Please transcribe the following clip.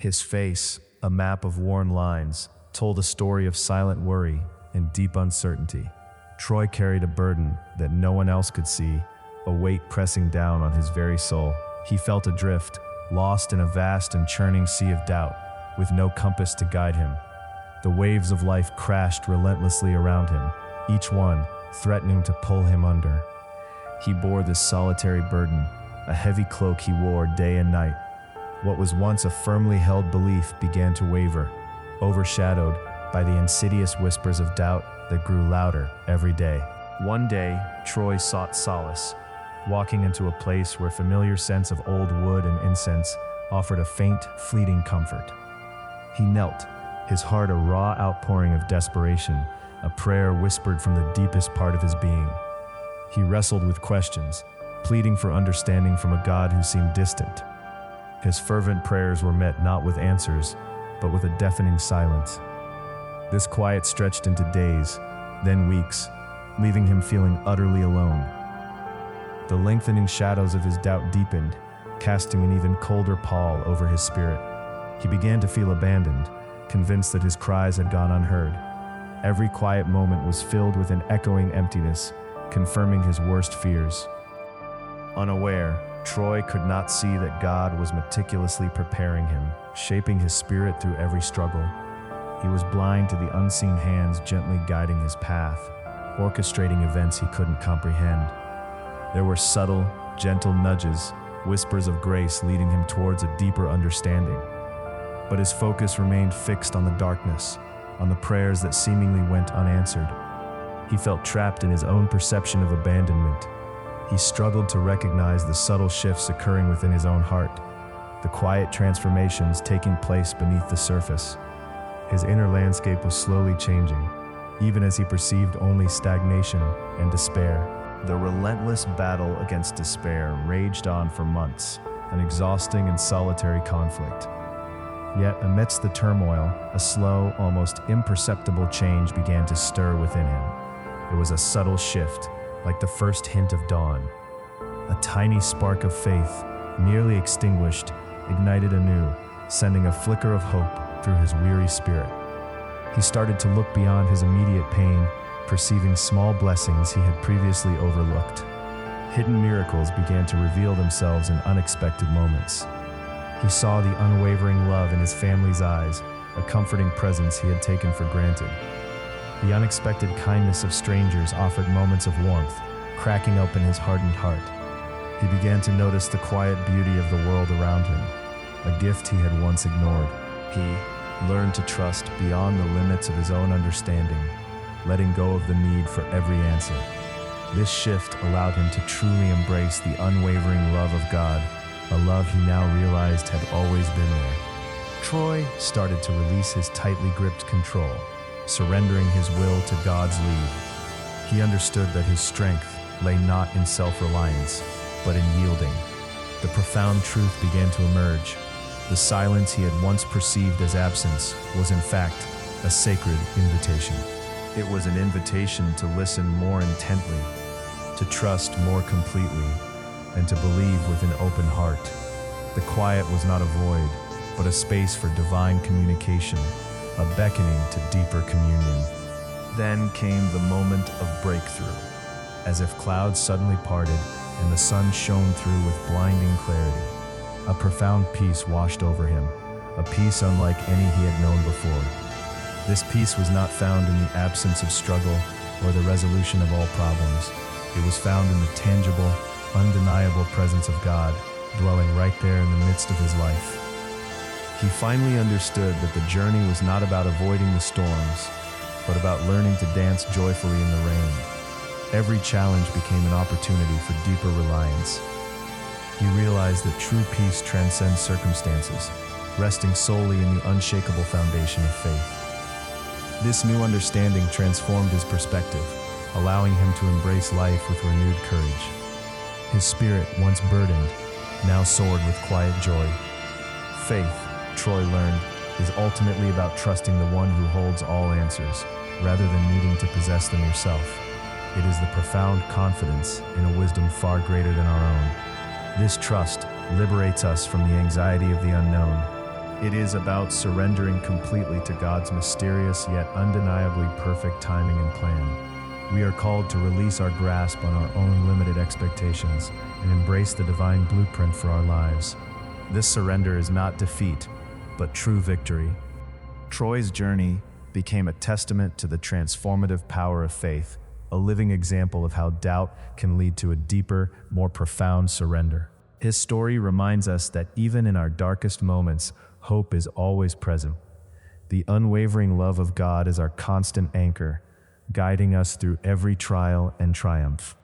His face, a map of worn lines, told a story of silent worry and deep uncertainty. Troy carried a burden that no one else could see, a weight pressing down on his very soul. He felt adrift, lost in a vast and churning sea of doubt, with no compass to guide him. The waves of life crashed relentlessly around him, each one threatening to pull him under. He bore this solitary burden, a heavy cloak he wore day and night. What was once a firmly held belief began to waver, overshadowed by the insidious whispers of doubt that grew louder every day. One day, Troy sought solace, walking into a place where familiar scents of old wood and incense offered a faint, fleeting comfort. He knelt, his heart a raw outpouring of desperation, a prayer whispered from the deepest part of his being. He wrestled with questions, pleading for understanding from a God who seemed distant. His fervent prayers were met not with answers, but with a deafening silence. This quiet stretched into days, then weeks, leaving him feeling utterly alone. The lengthening shadows of his doubt deepened, casting an even colder pall over his spirit. He began to feel abandoned, convinced that his cries had gone unheard. Every quiet moment was filled with an echoing emptiness, confirming his worst fears. Unaware, Troy could not see that God was meticulously preparing him, shaping his spirit through every struggle. He was blind to the unseen hands gently guiding his path, orchestrating events he couldn't comprehend. There were subtle, gentle nudges, whispers of grace leading him towards a deeper understanding. But his focus remained fixed on the darkness, on the prayers that seemingly went unanswered. He felt trapped in his own perception of abandonment. He struggled to recognize the subtle shifts occurring within his own heart, the quiet transformations taking place beneath the surface. His inner landscape was slowly changing, even as he perceived only stagnation and despair. The relentless battle against despair raged on for months, an exhausting and solitary conflict. Yet amidst the turmoil, a slow, almost imperceptible change began to stir within him. It was a subtle shift, like the first hint of dawn. A tiny spark of faith, nearly extinguished, ignited anew, sending a flicker of hope through his weary spirit. He started to look beyond his immediate pain, perceiving small blessings he had previously overlooked. Hidden miracles began to reveal themselves in unexpected moments. He saw the unwavering love in his family's eyes, a comforting presence he had taken for granted. The unexpected kindness of strangers offered moments of warmth, cracking open his hardened heart. He began to notice the quiet beauty of the world around him, a gift he had once ignored. He learned to trust beyond the limits of his own understanding, letting go of the need for every answer. This shift allowed him to truly embrace the unwavering love of God, a love he now realized had always been there. Troy started to release his tightly gripped control, surrendering his will to God's lead. He understood that his strength lay not in self-reliance, but in yielding. The profound truth began to emerge. The silence he had once perceived as absence was in fact a sacred invitation. It was an invitation to listen more intently, to trust more completely, and to believe with an open heart. The quiet was not a void, but a space for divine communication, a beckoning to deeper communion. Then came the moment of breakthrough. As if clouds suddenly parted and the sun shone through with blinding clarity, a profound peace washed over him, a peace unlike any he had known before. This peace was not found in the absence of struggle or the resolution of all problems. It was found in the tangible, undeniable presence of God, dwelling right there in the midst of his life. He finally understood that the journey was not about avoiding the storms, but about learning to dance joyfully in the rain. Every challenge became an opportunity for deeper reliance. He realized that true peace transcends circumstances, resting solely in the unshakable foundation of faith. This new understanding transformed his perspective, allowing him to embrace life with renewed courage. His spirit, once burdened, now soared with quiet joy. Faith, Troy learned, is ultimately about trusting the one who holds all answers, rather than needing to possess them yourself. It is the profound confidence in a wisdom far greater than our own. This trust liberates us from the anxiety of the unknown, It is about surrendering completely to God's mysterious yet undeniably perfect timing and plan. We are called to release our grasp on our own limited expectations and embrace the divine blueprint for our lives. This surrender is not defeat, but true victory. Troy's journey became a testament to the transformative power of faith, a living example of how doubt can lead to a deeper, more profound surrender. His story reminds us that even in our darkest moments, hope is always present. The unwavering love of God is our constant anchor, guiding us through every trial and triumph.